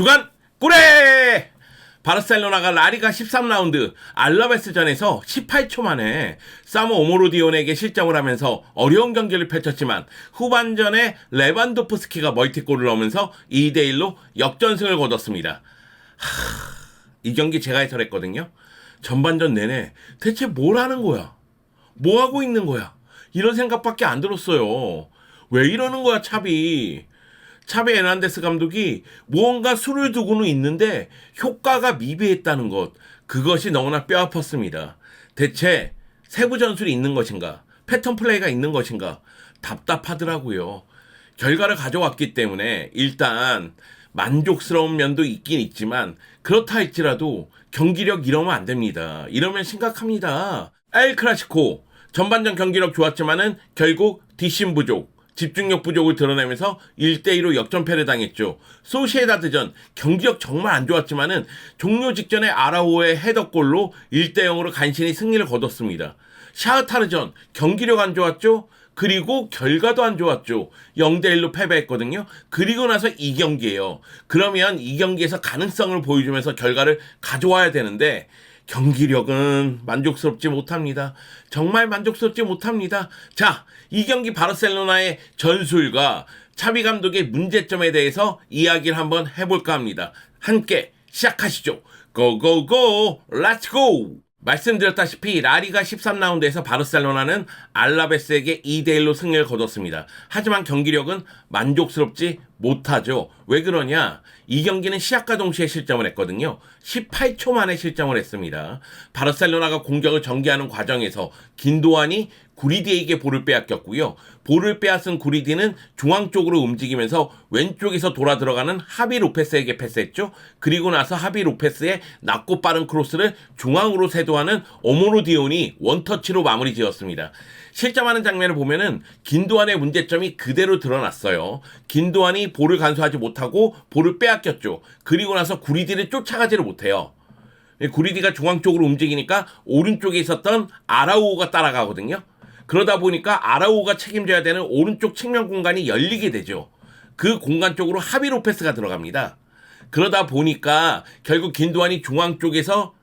주간 꿀에! 바르셀로나가 라리가 13라운드 알라베스전에서 18초 만에 사무 오모르디온에게 실점을 하면서 어려운 경기를 펼쳤지만 후반전에 레반도프스키가 멀티골을 넣으면서 2대1로 역전승을 거뒀습니다. 이 경기 제가 해설했거든요. 전반전 내내 대체 뭘 하는 거야? 뭐 하고 있는 거야? 이런 생각밖에 안 들었어요. 왜 이러는 거야, 차비 에난데스 감독이 무언가 수를 두고는 있는데 효과가 미비했다는 것, 그것이 너무나 뼈아팠습니다. 대체 세부 전술이 있는 것인가? 패턴 플레이가 있는 것인가? 답답하더라고요. 결과를 가져왔기 때문에 일단 만족스러운 면도 있긴 있지만 그렇다 할지라도 경기력 이러면 안 됩니다. 이러면 심각합니다. 엘 클라시코 전반전 경기력 좋았지만은 결국 뒷심 부족, 집중력 부족을 드러내면서 1대2로 역전패를 당했죠. 소시에다드전 경기력 정말 안 좋았지만은 종료 직전에 아라오의 헤더골로 1대0으로 간신히 승리를 거뒀습니다. 샤흐타르전 경기력 안 좋았죠? 그리고 결과도 안 좋았죠. 0대1로 패배했거든요. 그리고 나서 이 경기예요. 그러면 이 경기에서 가능성을 보여주면서 결과를 가져와야 되는데 경기력은 만족스럽지 못합니다. 정말 만족스럽지 못합니다. 자, 이 경기 바르셀로나의 전술과 차비 감독의 문제점에 대해서 이야기를 한번 해볼까 합니다. 함께 시작하시죠. 고고고! 렛츠고! 말씀드렸다시피 라리가 13라운드에서 바르셀로나는 알라베스에게 2대1로 승리를 거뒀습니다. 하지만 경기력은 만족스럽지 못하죠. 왜 그러냐? 이 경기는 시작과 동시에 실점을 했거든요. 18초 만에 실점을 했습니다. 바르셀로나가 공격을 전개하는 과정에서 긴도안이 구리디에게 볼을 빼앗겼고요. 볼을 빼앗은 구리디는 중앙 쪽으로 움직이면서 왼쪽에서 돌아 들어가는 하비 로페스에게 패스했죠. 그리고 나서 하비 로페스의 낮고 빠른 크로스를 중앙으로 세도하는 오모르디온이 원터치로 마무리 지었습니다. 실점하는 장면을 보면은 긴도안의 문제점이 그대로 드러났어요. 긴도안이 볼을 간수하지 못하고 볼을 빼앗겼죠. 그리고 나서 구리디를 쫓아가지를 못해요. 구리디가 중앙 쪽으로 움직이니까 오른쪽에 있었던 아라우오가 따라가거든요. 그러다 보니까 아라우오가 책임져야 되는 오른쪽 측면 공간이 열리게 되죠. 그 공간 쪽으로 하비 로페스가 들어갑니다. 그러다 보니까 결국 긴도안이 중앙 쪽에서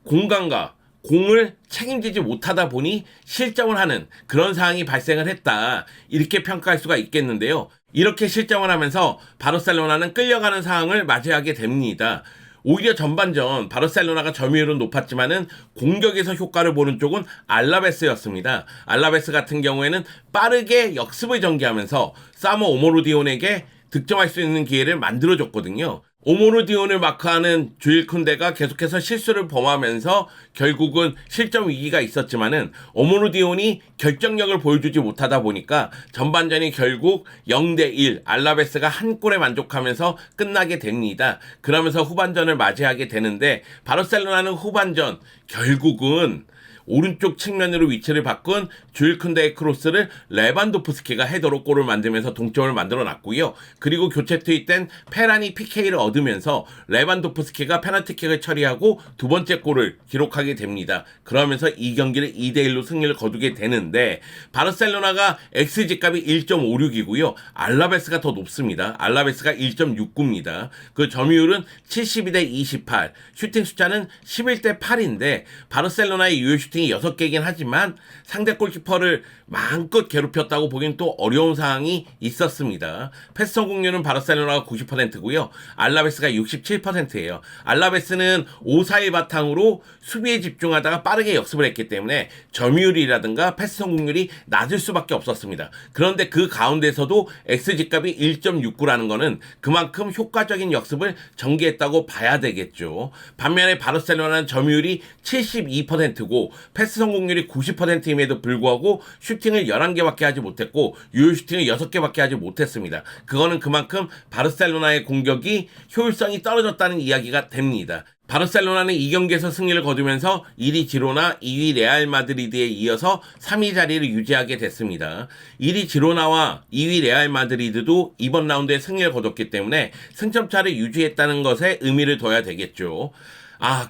공간과 공을 책임지지 못하다 보니 실점을 하는 그런 상황이 발생을 했다. 이렇게 평가할 수가 있겠는데요. 이렇게 실점을 하면서 바르셀로나는 끌려가는 상황을 맞이하게 됩니다. 오히려 전반전 바르셀로나가 점유율은 높았지만은 공격에서 효과를 보는 쪽은 알라베스였습니다. 알라베스 같은 경우에는 빠르게 역습을 전개하면서 사무 오모르디온에게 득점할 수 있는 기회를 만들어줬거든요. 오모르디온을 마크하는 주일 쿤데가 계속해서 실수를 범하면서 결국은 실점 위기가 있었지만은 오모르디온이 결정력을 보여주지 못하다 보니까 전반전이 결국 0대1 알라베스가 한 골에 만족하면서 끝나게 됩니다. 그러면서 후반전을 맞이하게 되는데 바르셀로나는 후반전 결국은 오른쪽 측면으로 위치를 바꾼 주일 쿤데의 크로스를 레반도프스키가 헤더로 골을 만들면서 동점을 만들어 놨고요. 그리고 교체 투입된 페란이 PK를 얻으면서 레반도프스키가 페널티킥을 처리하고 두 번째 골을 기록하게 됩니다. 그러면서 이 경기를 2대1로 승리를 거두게 되는데 바르셀로나가 XG값이 1.56이고요. 알라베스가 더 높습니다. 알라베스가 1.69입니다. 그 점유율은 72대 28, 슈팅 숫자는 11대 8인데 바르셀로나의 유효 슈팅이 6개이긴 하지만 상대 골키퍼를 마음껏 괴롭혔다고 보기엔 또 어려운 상황이 있었습니다. 패스 성공률은 바르셀로나가 90%고요. 알라베스가 67%예요. 알라베스는 5-4-1 바탕으로 수비에 집중하다가 빠르게 역습을 했기 때문에 점유율이라든가 패스 성공률이 낮을 수밖에 없었습니다. 그런데 그 가운데서도 XG값이 1.69라는 거는 그만큼 효과적인 역습을 전개했다고 봐야 되겠죠. 반면에 바르셀로나는 점유율이 72%고 패스 성공률이 90%임에도 불구하고 슈팅을 11개밖에 하지 못했고 유효 슈팅을 6개밖에 하지 못했습니다. 그거는 그만큼 바르셀로나의 공격이 효율성이 떨어졌다는 이야기가 됩니다. 바르셀로나는 이 경기에서 승리를 거두면서 1위 지로나 2위 레알 마드리드에 이어서 3위 자리를 유지하게 됐습니다. 1위 지로나와 2위 레알 마드리드도 이번 라운드에 승리를 거뒀기 때문에 승점차를 유지했다는 것에 의미를 둬야 되겠죠.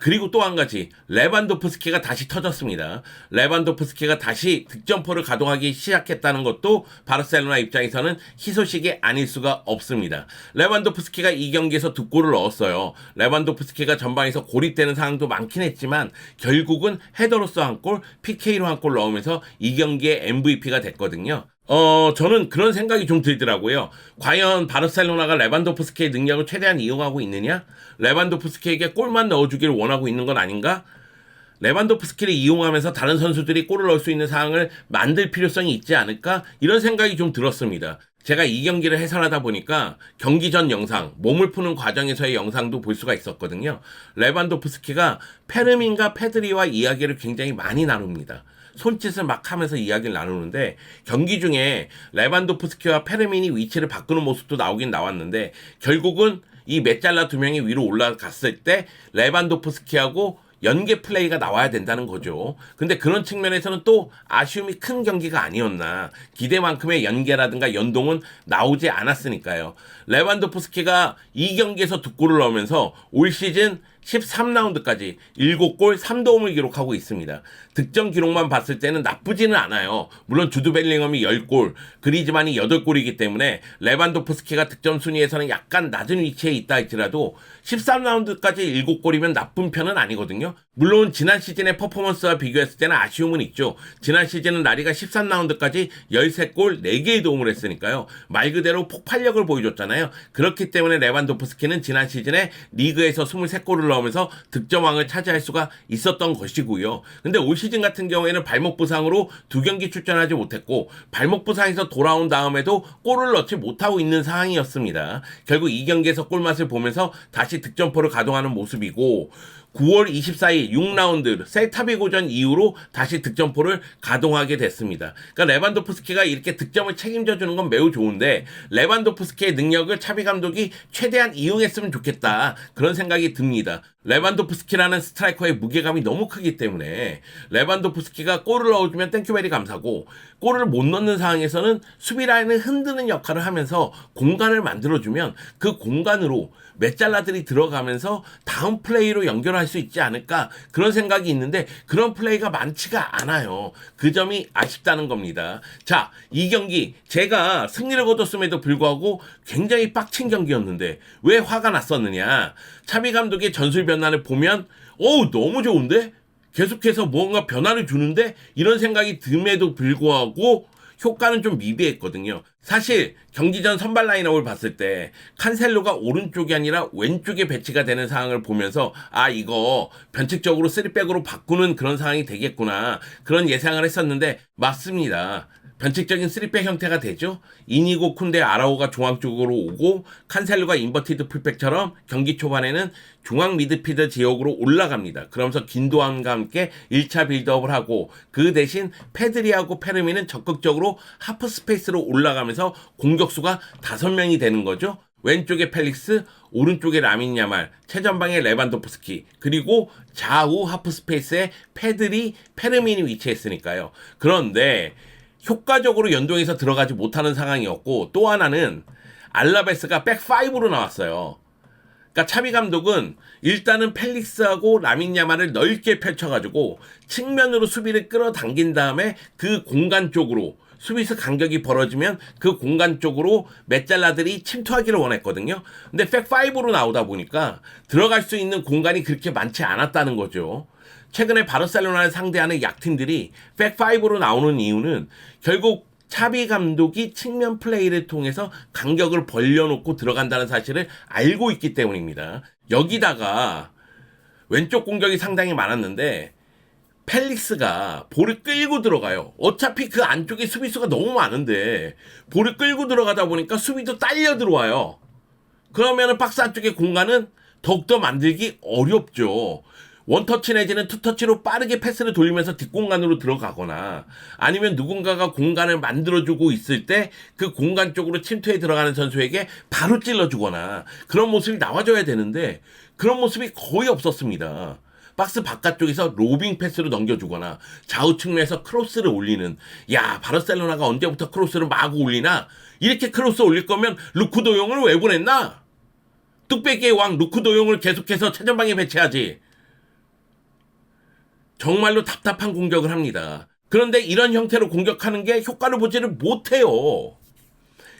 그리고 또 한 가지. 레반도프스키가 다시 터졌습니다. 레반도프스키가 다시 득점포를 가동하기 시작했다는 것도 바르셀로나 입장에서는 희소식이 아닐 수가 없습니다. 레반도프스키가 이 경기에서 2골을 넣었어요. 레반도프스키가 전방에서 고립되는 상황도 많긴 했지만 결국은 헤더로서 1골, PK로 1골 넣으면서 이 경기의 MVP가 됐거든요. 저는 그런 생각이 좀 들더라고요. 과연 바르셀로나가 레반도프스키의 능력을 최대한 이용하고 있느냐? 레반도프스키에게 골만 넣어주기를 원하고 있는 건 아닌가? 레반도프스키를 이용하면서 다른 선수들이 골을 넣을 수 있는 상황을 만들 필요성이 있지 않을까? 이런 생각이 좀 들었습니다. 제가 이 경기를 해설하다 보니까 경기 전 영상, 몸을 푸는 과정에서의 영상도 볼 수가 있었거든요. 레반도프스키가 페르민과 페드리와 이야기를 굉장히 많이 나눕니다. 손짓을 막 하면서 이야기를 나누는데 경기 중에 레반도프스키와 페르민이 위치를 바꾸는 모습도 나오긴 나왔는데 결국은 이 메잘라 2명이 위로 올라갔을 때 레반도프스키하고 연계 플레이가 나와야 된다는 거죠. 근데 그런 측면에서는 또 아쉬움이 큰 경기가 아니었나. 기대만큼의 연계라든가 연동은 나오지 않았으니까요. 레반도프스키가 이 경기에서 2골을 넣으면서 올 시즌 13라운드까지 7골 3도움을 기록하고 있습니다. 득점 기록만 봤을 때는 나쁘지는 않아요. 물론 주드 벨링엄이 10골, 그리즈만이 8골이기 때문에 레반도프스키가 득점 순위에서는 약간 낮은 위치에 있다 할지라도 13라운드까지 7골이면 나쁜 편은 아니거든요. 물론 지난 시즌의 퍼포먼스와 비교했을 때는 아쉬움은 있죠. 지난 시즌은 라리가 13라운드까지 13골 4개의 도움을 했으니까요. 말 그대로 폭발력을 보여줬잖아요. 그렇기 때문에 레반도프스키는 지난 시즌에 리그에서 23골을 넣으면서 득점왕을 차지할 수가 있었던 것이고요. 근데 올 시즌 같은 경우에는 발목 부상으로 2경기 출전하지 못했고 발목 부상에서 돌아온 다음에도 골을 넣지 못하고 있는 상황이었습니다. 결국 이 경기에서 골맛을 보면서 다시 득점포를 가동하는 모습이고 9월 24일 6라운드 셀타비고전 이후로 다시 득점포를 가동하게 됐습니다. 그러니까 레반도프스키가 이렇게 득점을 책임져주는 건 매우 좋은데 레반도프스키의 능력을 차비 감독이 최대한 이용했으면 좋겠다. 그런 생각이 듭니다. 레반도프스키라는 스트라이커의 무게감이 너무 크기 때문에 레반도프스키가 골을 넣어주면 땡큐베리 감사고 골을 못 넣는 상황에서는 수비 라인을 흔드는 역할을 하면서 공간을 만들어주면 그 공간으로 메잘라들이 들어가면서 다음 플레이로 연결할 수 있지 않을까 그런 생각이 있는데 그런 플레이가 많지가 않아요. 그 점이 아쉽다는 겁니다. 자, 이 경기 제가 승리를 거뒀음에도 불구하고 굉장히 빡친 경기였는데 왜 화가 났었느냐. 차비 감독의 전술 변화를 보면 너무 좋은데? 계속해서 뭔가 변화를 주는데? 이런 생각이 듦에도 불구하고 효과는 좀 미비했거든요. 사실 경기 전 선발 라인업을 봤을 때 칸셀로가 오른쪽이 아니라 왼쪽에 배치가 되는 상황을 보면서 이거 변칙적으로 3백으로 바꾸는 그런 상황이 되겠구나 그런 예상을 했었는데 맞습니다. 변칙적인 3백 형태가 되죠. 이니고 쿤데 아라오가 중앙 쪽으로 오고 칸셀로가 인버티드 풀백처럼 경기 초반에는 중앙 미드필더 지역으로 올라갑니다. 그러면서 긴도함과 함께 1차 빌드업을 하고 그 대신 페드리하고 페르미는 적극적으로 하프 스페이스로 올라가면서 공격수가 5명이 되는 거죠. 왼쪽에 펠릭스, 오른쪽에 라민 야말, 최전방에 레반도프스키, 그리고 좌우 하프 스페이스에 페드리, 페르민이 위치했으니까요. 그런데 효과적으로 연동해서 들어가지 못하는 상황이었고 또 하나는 알라베스가 백5로 나왔어요. 그러니까 차비 감독은 일단은 펠릭스하고 라민 야말을 넓게 펼쳐가지고 측면으로 수비를 끌어당긴 다음에 그 공간 쪽으로 수비수 간격이 벌어지면 그 공간 쪽으로 메잘라들이 침투하기를 원했거든요. 근데 백5로 나오다 보니까 들어갈 수 있는 공간이 그렇게 많지 않았다는 거죠. 최근에 바르셀로나를 상대하는 약팀들이 백5로 나오는 이유는 결국 차비 감독이 측면 플레이를 통해서 간격을 벌려놓고 들어간다는 사실을 알고 있기 때문입니다. 여기다가 왼쪽 공격이 상당히 많았는데 펠릭스가 볼을 끌고 들어가요. 어차피 그 안쪽에 수비수가 너무 많은데 볼을 끌고 들어가다 보니까 수비도 딸려 들어와요. 그러면 박스 안쪽의 공간은 더욱더 만들기 어렵죠. 원터치 내지는 투터치로 빠르게 패스를 돌리면서 뒷공간으로 들어가거나 아니면 누군가가 공간을 만들어주고 있을 때 그 공간 쪽으로 침투해 들어가는 선수에게 바로 찔러주거나 그런 모습이 나와줘야 되는데 그런 모습이 거의 없었습니다. 박스 바깥쪽에서 로빙 패스로 넘겨주거나 좌우 측면에서 크로스를 올리는 바르셀로나가 언제부터 크로스를 마구 올리나? 이렇게 크로스 올릴 거면 루크도용을 왜 보냈나? 뚝배기의 왕 루크도용을 계속해서 최전방에 배치하지. 정말로 답답한 공격을 합니다. 그런데 이런 형태로 공격하는 게 효과를 보지를 못해요.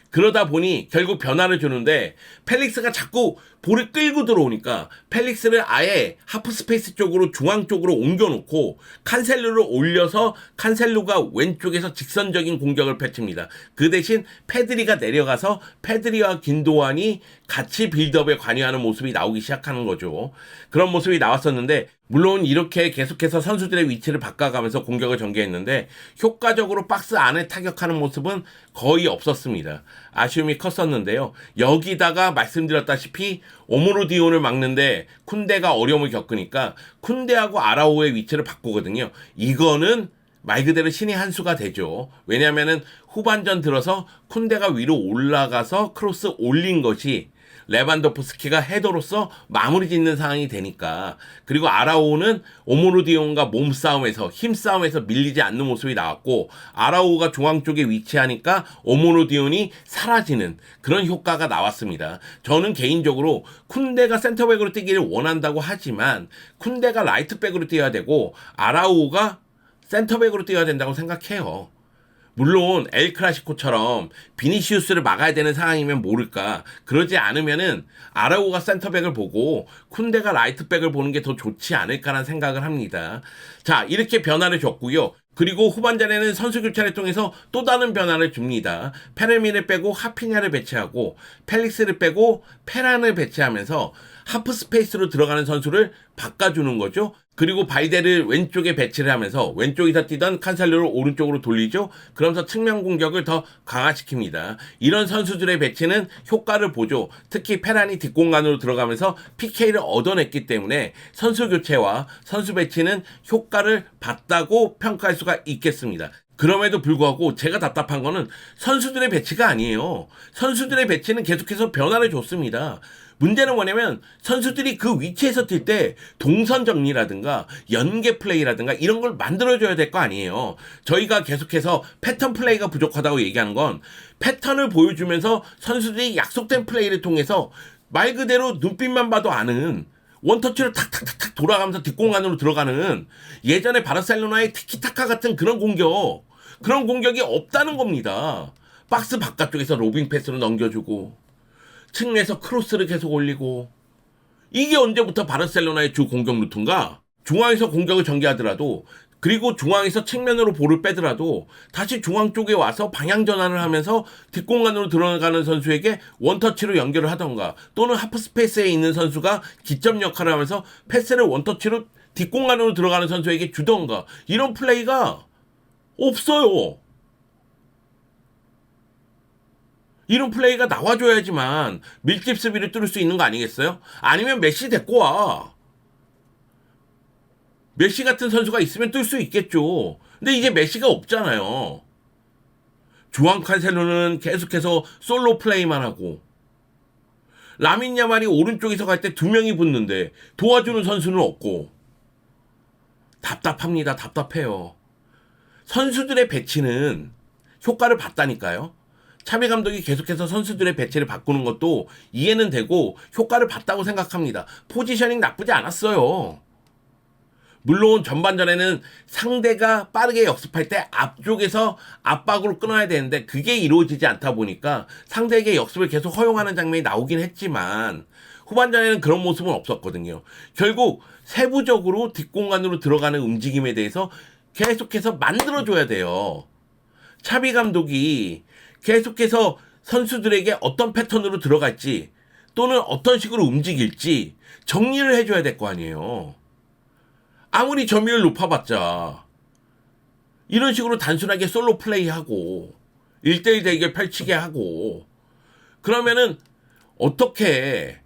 그러다 보니 결국 변화를 주는데 펠릭스가 자꾸 볼을 끌고 들어오니까 펠릭스를 아예 하프 스페이스 쪽으로 중앙 쪽으로 옮겨놓고 칸셀루를 올려서 칸셀루가 왼쪽에서 직선적인 공격을 펼칩니다. 그 대신 페드리가 내려가서 페드리와 긴도안이 같이 빌드업에 관여하는 모습이 나오기 시작하는 거죠. 그런 모습이 나왔었는데 물론 이렇게 계속해서 선수들의 위치를 바꿔가면서 공격을 전개했는데 효과적으로 박스 안에 타격하는 모습은 거의 없었습니다. 아쉬움이 컸었는데요. 여기다가 말씀드렸다시피 오모르디온을 막는데 쿤데가 어려움을 겪으니까 쿤데하고 아라오의 위치를 바꾸거든요. 이거는 말 그대로 신의 한 수가 되죠. 왜냐하면 후반전 들어서 쿤데가 위로 올라가서 크로스 올린 것이 레반도프스키가 헤더로서 마무리 짓는 상황이 되니까. 그리고 아라오는 오모르디온과 몸싸움에서 힘싸움에서 밀리지 않는 모습이 나왔고 아라오가 중앙 쪽에 위치하니까 오모르디온이 사라지는 그런 효과가 나왔습니다. 저는 개인적으로 쿤데가 센터백으로 뛰기를 원한다고 하지만 쿤데가 라이트백으로 뛰어야 되고 아라오가 센터백으로 뛰어야 된다고 생각해요. 물론 엘 클라시코처럼 비니시우스를 막아야 되는 상황이면 모를까. 그러지 않으면은 아라오가 센터백을 보고 쿤데가 라이트백을 보는 게 더 좋지 않을까라는 생각을 합니다. 자, 이렇게 변화를 줬고요. 그리고 후반전에는 선수 교체를 통해서 또 다른 변화를 줍니다. 페르미를 빼고 하피냐를 배치하고 펠릭스를 빼고 페란을 배치하면서 하프 스페이스로 들어가는 선수를 바꿔주는 거죠. 그리고 바이데를 왼쪽에 배치를 하면서 왼쪽에서 뛰던 칸셀로를 오른쪽으로 돌리죠. 그러면서 측면 공격을 더 강화시킵니다. 이런 선수들의 배치는 효과를 보죠. 특히 페란이 뒷공간으로 들어가면서 PK를 얻어냈기 때문에 선수 교체와 선수 배치는 효과를 봤다고 평가할 수가 있겠습니다. 그럼에도 불구하고 제가 답답한 거는 선수들의 배치가 아니에요. 선수들의 배치는 계속해서 변화를 줬습니다. 문제는 뭐냐면 선수들이 그 위치에서 뛸 때 동선 정리라든가 연계 플레이라든가 이런 걸 만들어줘야 될 거 아니에요. 저희가 계속해서 패턴 플레이가 부족하다고 얘기하는 건 패턴을 보여주면서 선수들이 약속된 플레이를 통해서 말 그대로 눈빛만 봐도 아는 원터치로 탁탁탁탁 돌아가면서 뒷공간으로 들어가는 예전에 바르셀로나의 티키타카 같은 그런 공격이 없다는 겁니다. 박스 바깥쪽에서 로빙 패스로 넘겨주고 측면에서 크로스를 계속 올리고 이게 언제부터 바르셀로나의 주 공격 루트인가? 중앙에서 공격을 전개하더라도 그리고 중앙에서 측면으로 볼을 빼더라도 다시 중앙 쪽에 와서 방향 전환을 하면서 뒷공간으로 들어가는 선수에게 원터치로 연결을 하던가 또는 하프 스페이스에 있는 선수가 기점 역할을 하면서 패스를 원터치로 뒷공간으로 들어가는 선수에게 주던가 이런 플레이가 없어요. 이런 플레이가 나와줘야지만 밀집 수비를 뚫을 수 있는 거 아니겠어요? 아니면 메시 데리고 와. 메시 같은 선수가 있으면 뚫을 수 있겠죠. 근데 이제 메시가 없잖아요. 주앙 칸셀로는 계속해서 솔로 플레이만 하고 라민 야말이 오른쪽에서 갈 때 두 명이 붙는데 도와주는 선수는 없고 답답합니다. 답답해요. 선수들의 배치는 효과를 봤다니까요. 차비 감독이 계속해서 선수들의 배치를 바꾸는 것도 이해는 되고 효과를 봤다고 생각합니다. 포지셔닝 나쁘지 않았어요. 물론 전반전에는 상대가 빠르게 역습할 때 앞쪽에서 압박으로 끊어야 되는데 그게 이루어지지 않다 보니까 상대에게 역습을 계속 허용하는 장면이 나오긴 했지만 후반전에는 그런 모습은 없었거든요. 결국 세부적으로 뒷공간으로 들어가는 움직임에 대해서 계속해서 만들어줘야 돼요. 차비 감독이 계속해서 선수들에게 어떤 패턴으로 들어갈지 또는 어떤 식으로 움직일지 정리를 해줘야 될 거 아니에요. 아무리 점유율 높아봤자 이런 식으로 단순하게 솔로 플레이하고 1대1 대결 펼치게 하고 그러면은 어떻게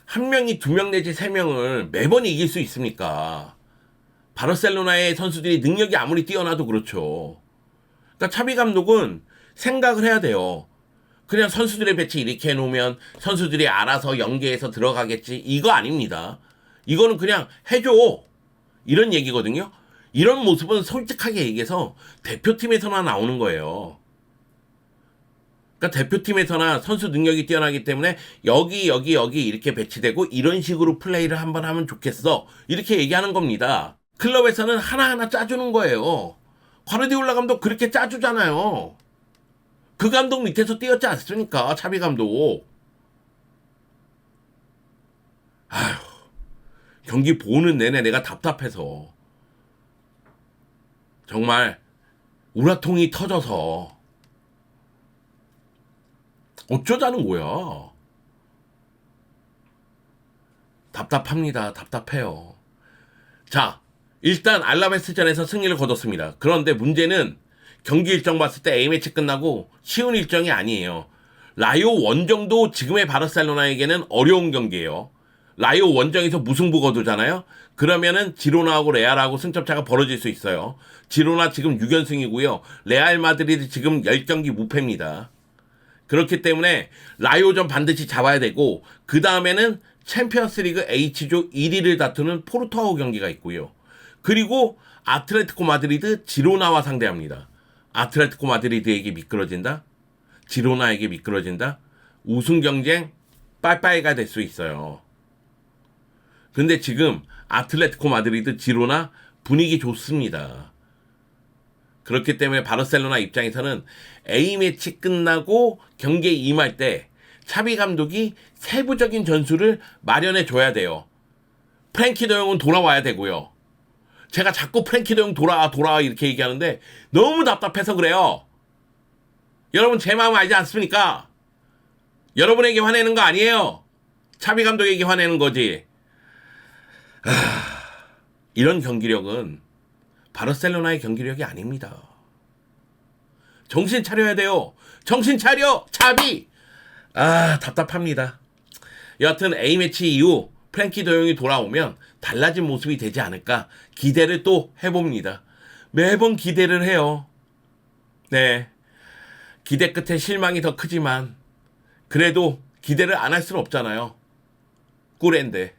한 명이 두 명 내지 세 명을 매번 이길 수 있습니까? 바르셀로나의 선수들이 능력이 아무리 뛰어나도 그렇죠. 그러니까 차비 감독은 생각을 해야 돼요. 그냥 선수들의 배치 이렇게 해놓으면 선수들이 알아서 연계해서 들어가겠지. 이거 아닙니다. 이거는 그냥 해줘. 이런 얘기거든요. 이런 모습은 솔직하게 얘기해서 대표팀에서나 나오는 거예요. 그러니까 대표팀에서나 선수 능력이 뛰어나기 때문에 여기 이렇게 배치되고 이런 식으로 플레이를 한번 하면 좋겠어. 이렇게 얘기하는 겁니다. 클럽에서는 하나하나 짜주는 거예요. 과르디올라 감독 그렇게 짜주잖아요. 그 감독 밑에서 뛰었지 않습니까? 차비 감독. 아휴, 경기 보는 내내 내가 답답해서 정말 우라통이 터져서 어쩌자는 거야. 답답합니다. 답답해요. 자, 일단 알라베스전에서 승리를 거뒀습니다. 그런데 문제는 경기 일정 봤을 때 A매치 끝나고 쉬운 일정이 아니에요. 라이오 원정도 지금의 바르셀로나에게는 어려운 경기예요. 라이오 원정에서 무승부 거두잖아요. 그러면은 지로나하고 레알하고 승점차가 벌어질 수 있어요. 지로나 지금 6연승이고요. 레알 마드리드 지금 10경기 무패입니다. 그렇기 때문에 라이오전 반드시 잡아야 되고 그 다음에는 챔피언스리그 H조 1위를 다투는 포르투하고 경기가 있고요. 그리고 아틀레티코 마드리드 지로나와 상대합니다. 아틀레티코 마드리드에게 미끄러진다? 지로나에게 미끄러진다? 우승 경쟁 빠이빠이가 될 수 있어요. 근데 지금 아틀레티코 마드리드 지로나 분위기 좋습니다. 그렇기 때문에 바르셀로나 입장에서는 A매치 끝나고 경기에 임할 때 차비 감독이 세부적인 전술을 마련해 줘야 돼요. 프랭키 더용은 돌아와야 되고요. 제가 자꾸 프랭키 더용 돌아와 이렇게 얘기하는데 너무 답답해서 그래요. 여러분 제 마음 알지 않습니까? 여러분에게 화내는 거 아니에요. 차비 감독에게 화내는 거지. 이런 경기력은 바르셀로나의 경기력이 아닙니다. 정신 차려야 돼요. 정신 차려, 차비. 답답합니다. 여하튼 A매치 이후 프랭키 더용이 돌아오면 달라진 모습이 되지 않을까 기대를 또 해봅니다. 매번 기대를 해요. 네, 기대 끝에 실망이 더 크지만 그래도 기대를 안 할 수는 없잖아요. 꿀인데.